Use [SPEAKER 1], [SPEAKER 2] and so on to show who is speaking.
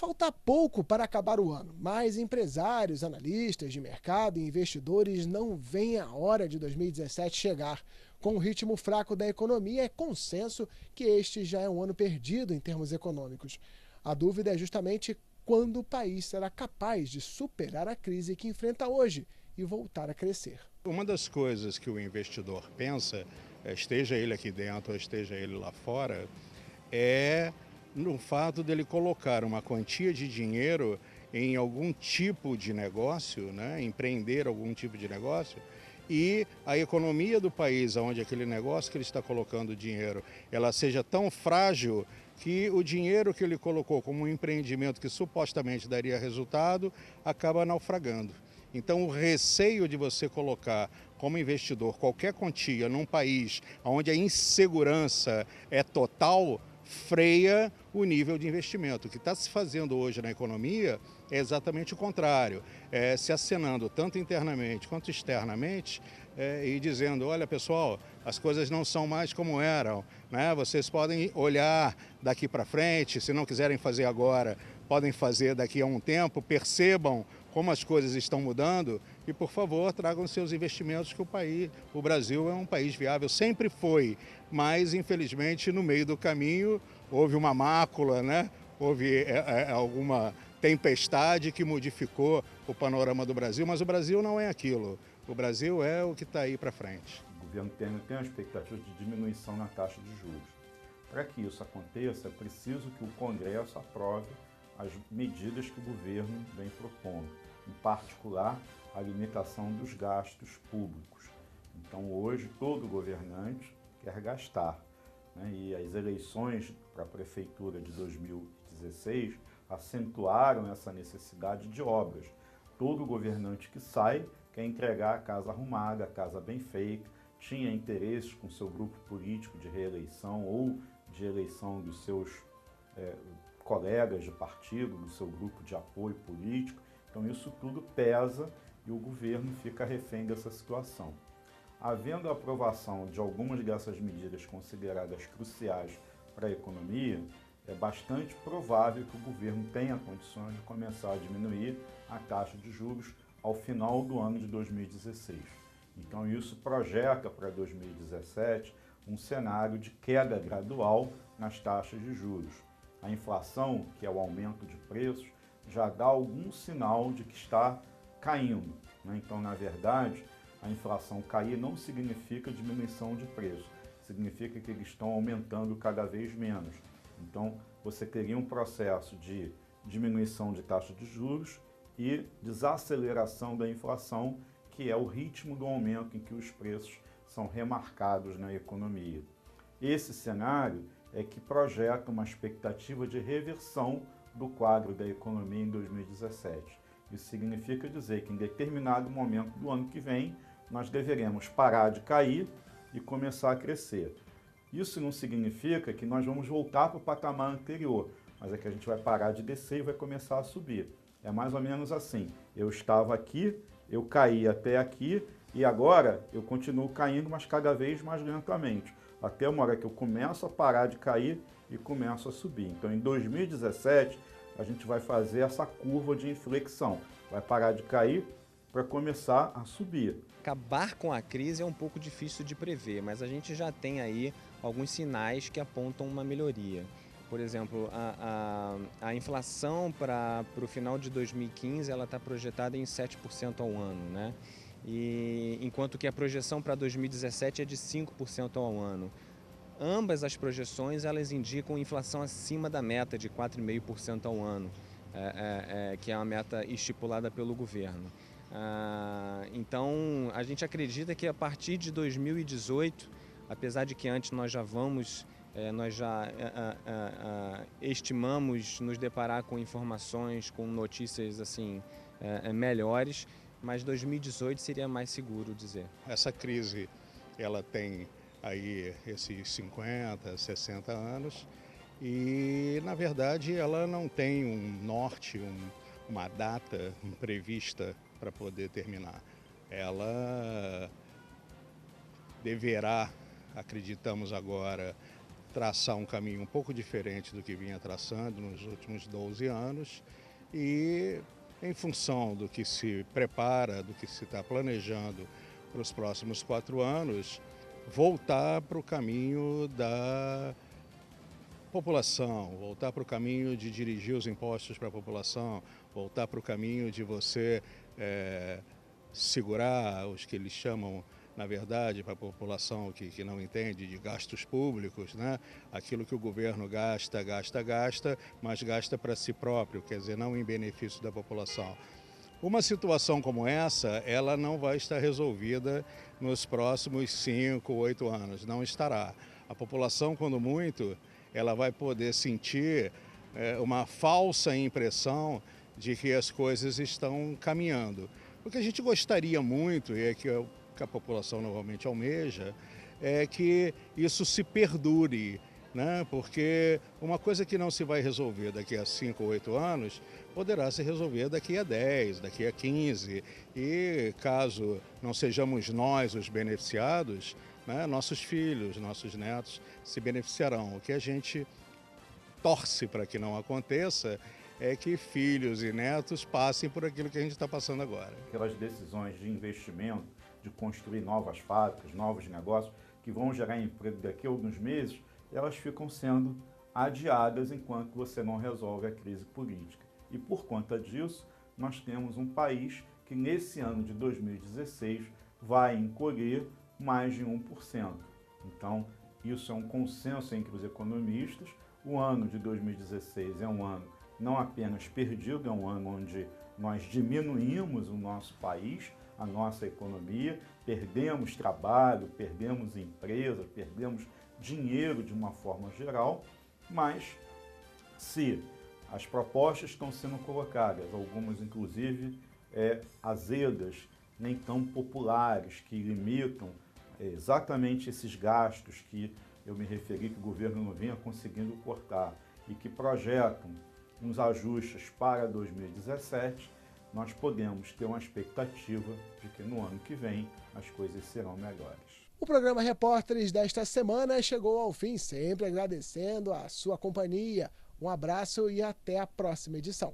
[SPEAKER 1] Falta pouco para acabar o ano, mas empresários, analistas de mercado e investidores não veem a hora de 2017 chegar. Com o ritmo fraco da economia, é consenso que este já é um ano perdido em termos econômicos. A dúvida é justamente quando o país será capaz de superar a crise que enfrenta hoje e voltar a crescer.
[SPEAKER 2] Uma das coisas que o investidor pensa, esteja ele aqui dentro ou esteja ele lá fora, é no fato dele colocar uma quantia de dinheiro em algum tipo de negócio, né? Empreender algum tipo de negócio, e a economia do país onde aquele negócio que ele está colocando dinheiro, ela seja tão frágil que o dinheiro que ele colocou como um empreendimento que supostamente daria resultado, acaba naufragando. Então, o receio de você colocar como investidor qualquer quantia num país onde a insegurança é total, freia o nível de investimento. O que está se fazendo hoje na economia é exatamente o contrário, se acenando tanto internamente quanto externamente e dizendo, olha pessoal, as coisas não são mais como eram, né? Vocês podem olhar daqui para frente, se não quiserem fazer agora, podem fazer daqui a um tempo, percebam como as coisas estão mudando e, por favor, tragam seus investimentos que o Brasil é um país viável, sempre foi, mas, infelizmente, no meio do caminho houve uma mácula, né? Houve alguma tempestade que modificou o panorama do Brasil, mas o Brasil não é aquilo, o Brasil é o que está aí para frente.
[SPEAKER 3] O governo Temer tem a expectativa de diminuição na taxa de juros. Para que isso aconteça, é preciso que o Congresso aprove as medidas que o governo vem propondo, em particular a limitação dos gastos públicos. Então hoje todo governante quer gastar, né? E as eleições para a prefeitura de 2016 acentuaram essa necessidade de obras. Todo governante que sai quer entregar a casa arrumada, a casa bem feita, tinha interesses com seu grupo político de reeleição ou de eleição dos seus colegas de partido, do seu grupo de apoio político. Então isso tudo pesa e o governo fica refém dessa situação. Havendo a aprovação de algumas dessas medidas consideradas cruciais para a economia, é bastante provável que o governo tenha condições de começar a diminuir a taxa de juros ao final do ano de 2016. Então isso projeta para 2017 um cenário de queda gradual nas taxas de juros. A inflação, que é o aumento de preços, já dá algum sinal de que está caindo, né? Então, na verdade, a inflação cair não significa diminuição de preço, significa que eles estão aumentando cada vez menos. Então, você teria um processo de diminuição de taxa de juros e desaceleração da inflação, que é o ritmo do aumento em que os preços são remarcados na economia. Esse cenário é que projeta uma expectativa de reversão do quadro da economia em 2017. Isso significa dizer que em determinado momento do ano que vem, nós deveremos parar de cair e começar a crescer. Isso não significa que nós vamos voltar para o patamar anterior, mas é que a gente vai parar de descer e vai começar a subir. É mais ou menos assim, eu estava aqui, eu caí até aqui e agora eu continuo caindo, mas cada vez mais lentamente, até uma hora que eu começo a parar de cair e começo a subir. Então, em 2017, a gente vai fazer essa curva de inflexão, vai parar de cair para começar a subir.
[SPEAKER 4] Acabar com a crise é um pouco difícil de prever, mas a gente já tem aí alguns sinais que apontam uma melhoria. Por exemplo, a inflação para o final de 2015 ela está projetada em 7% ao ano, né? E, enquanto que a projeção para 2017 é de 5% ao ano. Ambas as projeções elas indicam inflação acima da meta de 4,5% ao ano, que é a meta estipulada pelo governo. Então, a gente acredita que a partir de 2018, apesar de que antes nós já estimamos nos deparar com informações, com notícias assim melhores, mas 2018 seria mais seguro dizer.
[SPEAKER 2] Essa crise, ela tem aí esses 50, 60 anos e, na verdade, ela não tem um norte, uma data prevista para poder terminar. Ela deverá, acreditamos agora, traçar um caminho um pouco diferente do que vinha traçando nos últimos 12 anos e, em função do que se prepara, do que se está planejando para os próximos 4 anos, voltar para o caminho da população, voltar para o caminho de dirigir os impostos para a população, voltar para o caminho de você segurar os que eles chamam, na verdade, para a população que não entende, de gastos públicos, né? Aquilo que o governo gasta, mas gasta para si próprio, quer dizer, não em benefício da população. Uma situação como essa, ela não vai estar resolvida nos próximos 5, 8 anos, não estará. A população, quando muito, ela vai poder sentir uma falsa impressão de que as coisas estão caminhando. O que a gente gostaria muito, e é que a população normalmente almeja, é que isso se perdure, né? Porque uma coisa que não se vai resolver daqui a 5 ou 8 anos, poderá se resolver daqui a 10, daqui a 15, e caso não sejamos nós os beneficiados, né, nossos filhos, nossos netos se beneficiarão. O que a gente torce para que não aconteça é que filhos e netos passem por aquilo que a gente está passando agora.
[SPEAKER 3] Aquelas decisões de investimento, de construir novas fábricas, novos negócios, que vão gerar emprego daqui a alguns meses, elas ficam sendo adiadas enquanto você não resolve a crise política. E por conta disso, nós temos um país que nesse ano de 2016 vai encolher mais de 1%. Então, isso é um consenso entre os economistas. O ano de 2016 é um ano não apenas perdido, é um ano onde nós diminuímos o nosso país, a nossa economia, perdemos trabalho, perdemos empresas, perdemos dinheiro de uma forma geral, mas se as propostas estão sendo colocadas, algumas inclusive azedas, nem tão populares, que limitam exatamente esses gastos que eu me referi que o governo não vinha conseguindo cortar e que projetam uns ajustes para 2017, nós podemos ter uma expectativa de que no ano que vem as coisas serão melhores.
[SPEAKER 1] O programa Repórteres desta semana chegou ao fim, sempre agradecendo a sua companhia. Um abraço e até a próxima edição.